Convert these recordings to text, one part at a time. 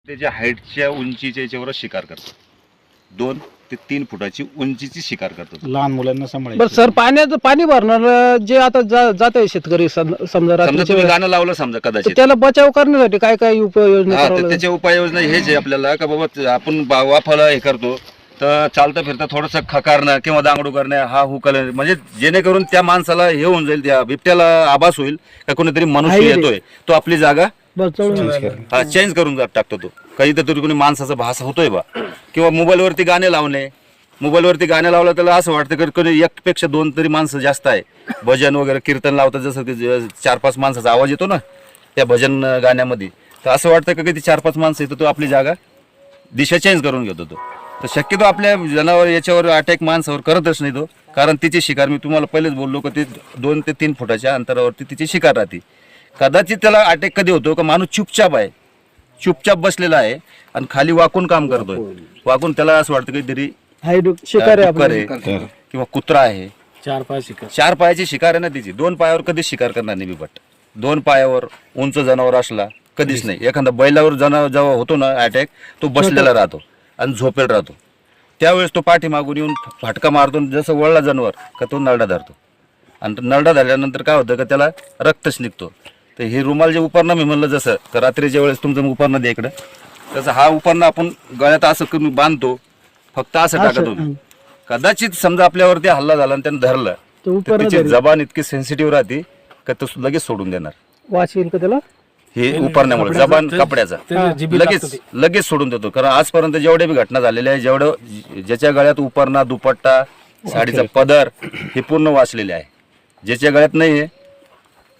त्याच्या हाईटच्या उंचीच्या याच्यावर शिकार करतात. 2 ते 3 फुटाची उंचीची शिकार करतात. लहान मुलांना सांभाळायचं. बरं सर, पाण्याचं पाणी भरणार जे आता जात आहे शेतकरी समजा समजा रात्रीच्या तुम्ही वेळेस, गाणं लावलं समजा तर कदाचित, त्याला बचाव करण्यासाठी काय काय उपाययोजना हा, करावं तर लागेल? त्याच्या उपाययोजना हेच आहे आपल्याला का बाबा आपण वाफाला हे करतो तर चालता फिरता थोडंसं खकारणं किंवा दांगडू करणं, हा हुकल, म्हणजे जेणेकरून त्या माणसाला हे होऊन जाईल, त्या बिबट्याला आभास होईल का कोणीतरी मनुष्य आहे रे. येतोय, तो आपली जागा बचाव चेंज करून टाकतो. तो काही तर कोणी माणसाचा भास होतोय बा, किंवा मोबाईलवरती गाणे लावणे. मोबाईलवरती गाणे लावलं त्याला असं वाटतं की कोणी 1 पेक्षा 2 तरी माणसं जास्त आहे. भजन वगैरे कीर्तन लावतात, जसं की 4-5 माणसाचा आवाज येतो ना त्या भजन गाण्यामध्ये, तर असं वाटतं की ती 4-5 माणसं येतो, तो आपली जागा दिशा चेंज करून घेतो. तो तर शक्यतो आपल्या जनावर याच्यावर अटॅक माणसावर करतच नाही तो, कारण तिची शिकार मी तुम्हाला पहिलेच बोललो की ती 2 ते 3 फुटाच्या अंतरावरती तिची शिकार राहते. कदाचित त्याला अटॅक कधी होतो का माणूस चुपचाप बसलेला आहे आणि खाली वाकून काम करतोय, वाकून त्याला असं वाटतं की तरी शिकार आहे डुक्कर आपलं. आहे किंवा कुत्रा आहे. 4 पायाची शिकार आहे ना तिची. 2 पायावर कधीच शिकार करणार नाही बिबट. 2 पायावर उंच जनावर असला कधीच नाही. एखादा बैलावर जनावर जेव्हा होतो ना अटॅक, तो बसलेला राहतो आणि झोपेल राहतो. त्यावेळेस तो पाठीमागून येऊन फटका मारतो, जसं वळला जनावर का तो नरडा धरतो, आणि तो नरडा धरल्यानंतर काय होतं का त्याला रक्तच निघतो. तर हे रुमाल जे उपरणं मी म्हणलं, जसं का रात्रीच्या वेळेस तुमचं उपरणं दे इकडं, तसं हा उपरणं आपण गळ्यात असं करून बांधतो, फक्त असं टाका तुम्ही. कदाचित समजा आपल्यावरती हल्ला झाला आणि त्यानं धरलं तर त्याची जबान इतकी सेन्सिटिव्ह राहते का तो लगेच सोडून देणार. वास येईल का त्याला? हे उपरण्यामुळे जबान कपड्याचा लगेच सोडून देतो. कारण आजपर्यंत जेवढे बी घटना झालेल्या आहे, ज्याच्या गळ्यात उपरणा, दुपट्टा, साडीचा पदर हे पूर्ण वाचलेले आहे. ज्याच्या गळ्यात नाही आहे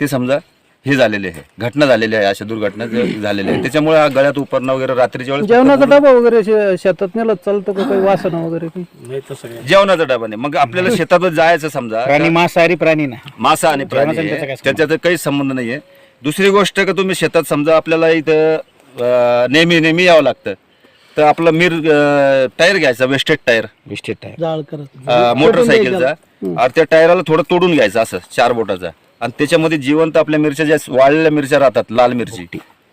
ते समजा हे झालेले आहे, घटना झालेली आहे, अशा दुर्घटना झालेल्या आहे. त्याच्यामुळे हा गळ्यात उपरणा वगैरे रात्रीच्या वेळेस जेवणाचा डबा वगैरे शेतात नेला चालतो का? काही वासना वगैरे काही? जेवणाचा डबा नाही. मग आपल्याला शेतातच जायचं समजा, प्राणी मांसाहारी प्राणी ना, मासा आणि प्राणी जेवणाचा आहे, काय त्याच्यात काही संबंध नाहीये. दुसरी गोष्ट का तुम्ही शेतात समजा आपल्याला इथं नेहमी यावं लागतं, तर आपला टायर घ्यायचा, वेस्टेड टायर जाळ करत मोटरसायकलचा, आणि त्या टायराला थोडं तोडून घ्यायचं असं 4 बोटाचा, आणि त्याच्यामध्ये जिवंत आपल्या मिरच्या ज्या वाळलेल्या मिरच्या राहतात, लाल मिरची,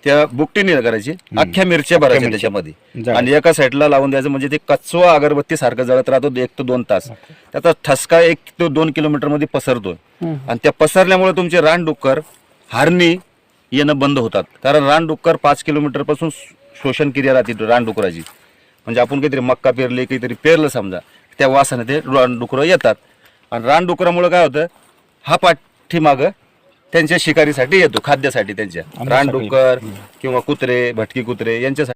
त्या बुकटीने करायची, अख्ख्या मिरच्या भरायच्या त्याच्यामध्ये, आणि एका साईडला लावून द्यायचं. म्हणजे ते कचवा अगरबत्ती सारखं जळत राहतो 1 ते 2 तास. त्याचा ठसका 1 ते 2 किलोमीटर मध्ये पसरतो, आणि त्या पसरल्यामुळे तुमचे रानडुक्कर, हरणी येणं बंद होतात. कारण रानडुक्कर 5 किलोमीटर पासून शोषण क्रिया राहते रानडुकराची. म्हणजे आपण काहीतरी मक्का पेरले, काहीतरी पेरलं समजा, त्या वासाने ते रानडुकरं येतात, आणि रानडुकरामुळे काय होतं, हा पाठीमागं त्यांच्या शिकारीसाठी येतो, खाद्यासाठी त्यांच्या, रानडुक्कर किंवा कुत्रे, भटकी कुत्रे यांच्यासाठी.